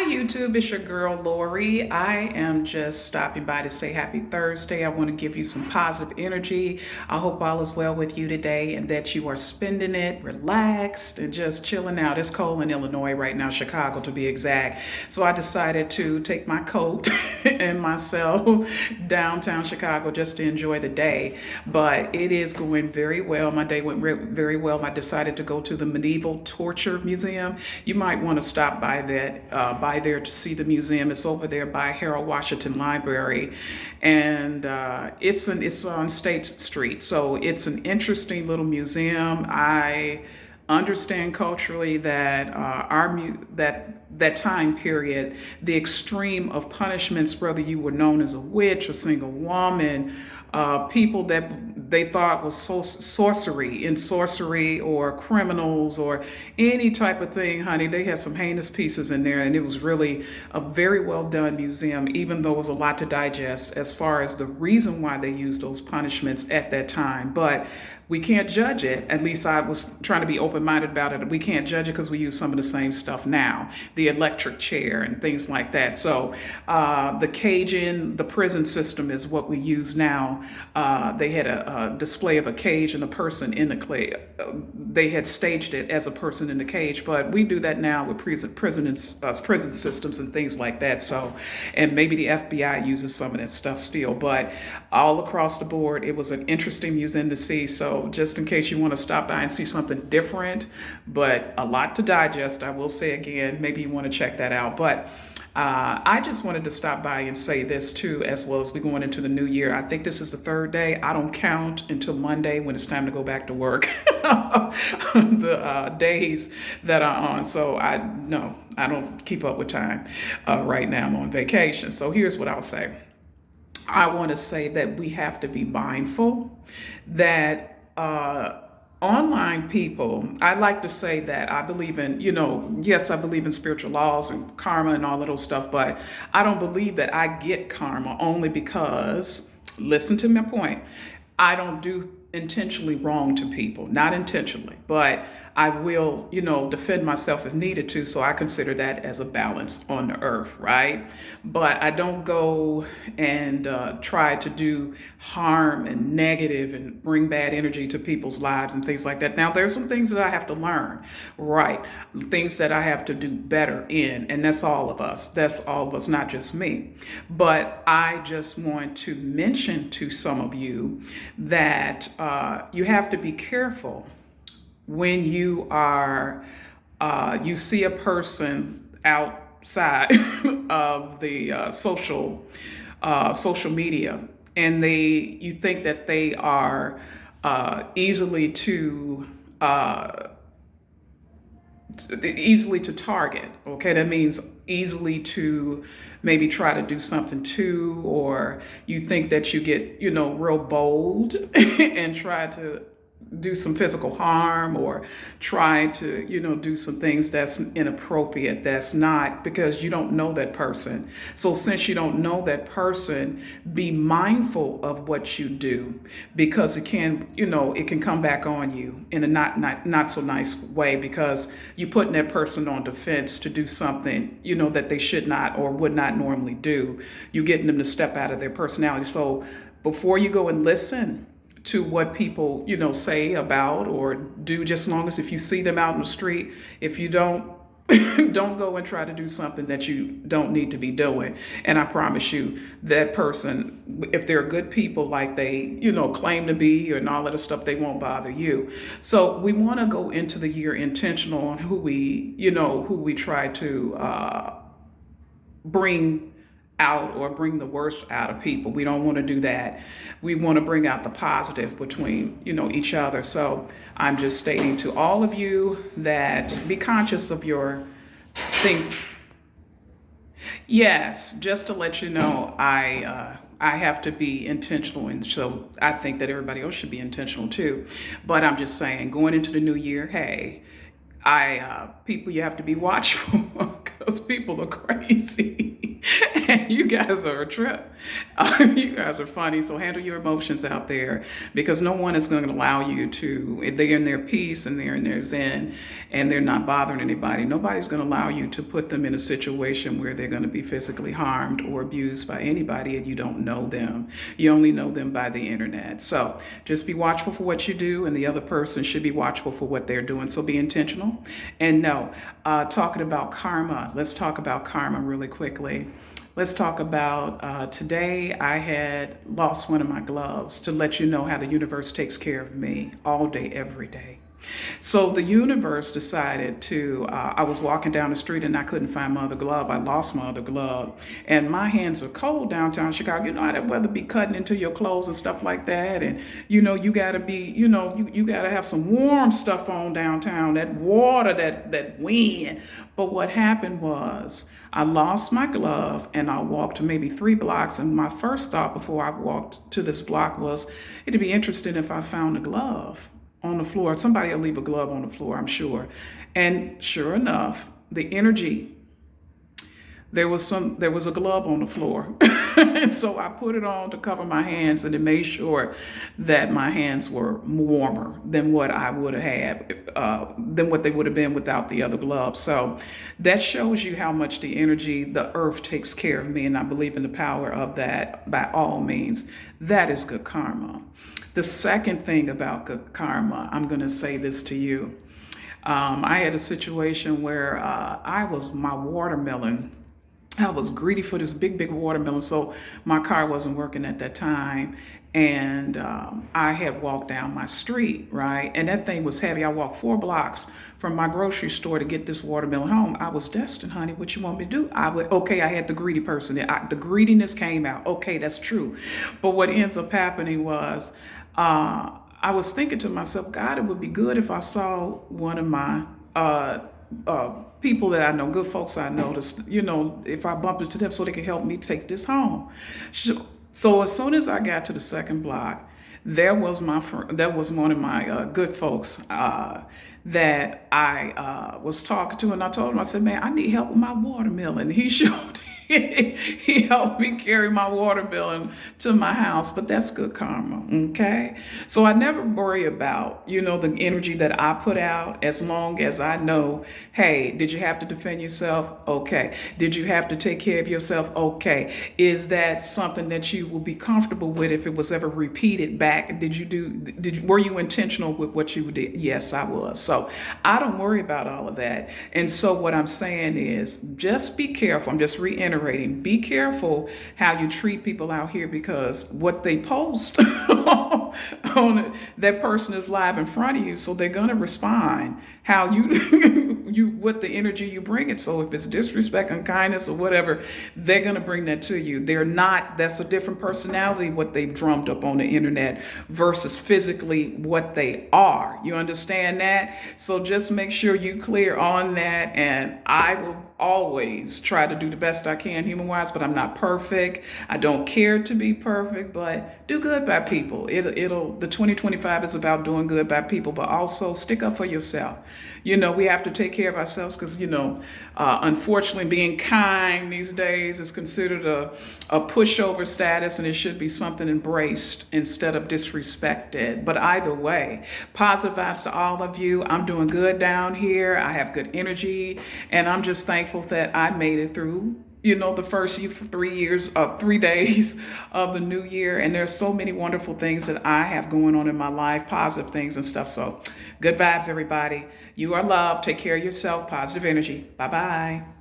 YouTube. It's your girl Lori. I am just stopping by to say happy Thursday. I want to give you some positive energy. I hope all is well with you today and that you are spending it relaxed and just chilling out. It's cold in Illinois right now, Chicago to be exact. So I decided to take my coat and myself downtown Chicago just to enjoy the day. But it is going very well. My day went very well. I decided to go to the Medieval Torture Museum. You might want to stop by by there to see the museum. It's over there by Harold Washington Library, and it's on State Street. So it's an interesting little museum. I understand culturally that that time period, the extreme of punishments, whether you were known as a witch, a single woman, people that they thought was sorcery or criminals or any type of thing, honey. They had some heinous pieces in there, and it was really a very well done museum, even though it was a lot to digest as far as the reason why they used those punishments at that time. But we can't judge it. At least I was trying to be open-minded about it. We can't judge it because we use some of the same stuff now, the electric chair and things like that. So the Cajun, the prison system is what we use now. They had a display of a cage and a person in the clay. They had staged it as a person in the cage, but we do that now with prison systems and things like that. So, and maybe the FBI uses some of that stuff still, but all across the board, it was an interesting museum to see. So just in case you want to stop by and see something different, but a lot to digest, I will say again, maybe you want to check that out. But I just wanted to stop by and say this too, as well as we going into the new year. I think this is the third day. I don't count until Monday when it's time to go back to work, the days that are on. So I don't keep up with time right now. I'm on vacation. So here's what I'll say. I want to say that we have to be mindful that online people, I like to say that I believe in, yes, I believe in spiritual laws and karma and all of those stuff, but I don't believe that I get karma only because, listen to my point, I don't do intentionally wrong to people, not intentionally, but I will, defend myself if needed to. So I consider that as a balance on the earth, right? But I don't go and try to do harm and negative and bring bad energy to people's lives and things like that. Now, there's some things that I have to learn, right? Things that I have to do better in, and that's all of us. That's all of us, not just me. But I just want to mention to some of you that you have to be careful when you are you see a person outside of the social media, and you think that they are easily to target. Okay, that means easily to maybe try to do something to, or you think that you get real bold and try to do some physical harm or try to do some things that's inappropriate, that's not, because you don't know that person. So since you don't know that person, be mindful of what you do, because it can come back on you in a not so nice way, because you're putting that person on defense to do something that they should not or would not normally do. You're getting them to step out of their personality. So before you go and listen to what people, say about or do, just long as if you see them out in the street, if you don't, don't go and try to do something that you don't need to be doing. And I promise you, that person, if they're good people like they, claim to be, and all of the stuff, they won't bother you. So we want to go into the year intentional on who we try to bring out or bring the worst out of people. We don't want to do that. We want to bring out the positive between, each other. So I'm just stating to all of you that be conscious of your things. Yes, just to let you know, I have to be intentional, and so I think that everybody else should be intentional too. But I'm just saying, going into the new year, hey, people, you have to be watchful because people are crazy. You guys are a trip. You guys are funny. So handle your emotions out there, because no one is going to allow you to, if they're in their peace and they're in their zen and they're not bothering anybody, nobody's going to allow you to put them in a situation where they're going to be physically harmed or abused by anybody and you don't know them. You only know them by the internet. So just be watchful for what you do, and the other person should be watchful for what they're doing. So be intentional. And no, talking about karma, let's talk about karma really quickly. Let's talk about today. I had lost one of my gloves, to let you know how the universe takes care of me all day, every day. So the universe decided to, I was walking down the street and I couldn't find my other glove. I lost my other glove. And my hands are cold downtown Chicago. You know how that weather be cutting into your clothes and stuff like that. And, you got to be, you got to have some warm stuff on downtown, that water, that wind. But what happened was I lost my glove and I walked maybe 3 blocks. And my first thought before I walked to this block was, it'd be interesting if I found a glove on the floor. Somebody will leave a glove on the floor, I'm sure. And sure enough, the energy, there was a glove on the floor. And so I put it on to cover my hands, and it made sure that my hands were warmer than what I would have had, than what they would have been without the other glove. So that shows you how much the energy, the earth takes care of me, and I believe in the power of that by all means. That is good karma. The second thing about good karma, I'm going to say this to you. I had a situation where my watermelon, I was greedy for this big watermelon. So my car wasn't working at that time. And I had walked down my street, right? And that thing was heavy. I walked 4 blocks from my grocery store to get this watermelon home. I was destined, honey. What you want me to do? I had the greedy person. The greediness came out. Okay, that's true. But what ends up happening was, I was thinking to myself, God, it would be good if I saw one of my people that I know, good folks I know, if I bumped into them so they could help me take this home. So as soon as I got to the second block, there was one of my good folks that I was talking to, and I told him, I said, man, I need help with my watermelon. He showed he helped me carry my watermelon to my house, but that's good karma, okay? So I never worry about, the energy that I put out, as long as I know, hey, did you have to defend yourself? Okay. Did you have to take care of yourself? Okay. Is that something that you will be comfortable with if it was ever repeated back? Were you intentional with what you did? Yes, I was. So I don't worry about all of that. And so what I'm saying is, just be careful. I'm just reiterating. Be careful how you treat people out here, because what they post on it, that person is live in front of you, so they're gonna respond how you what the energy you bring it. So if it's disrespect, unkindness, or whatever, they're gonna bring that to you. That's a different personality, what they've drummed up on the internet versus physically what they are. You understand that? So just make sure you clear on that, and I will always try to do the best I can human-wise, but I'm not perfect. I don't care to be perfect, but do good by people. The 2025 is about doing good by people, but also stick up for yourself. We have to take care of ourselves, because, unfortunately, being kind these days is considered a pushover status, and it should be something embraced instead of disrespected. But either way, positive vibes to all of you. I'm doing good down here. I have good energy, and I'm just thankful that I made it through the first 3 days of the new year. And there's so many wonderful things that I have going on in my life, positive things and stuff. So good vibes, everybody. You are loved. Take care of yourself. Positive energy. Bye-bye.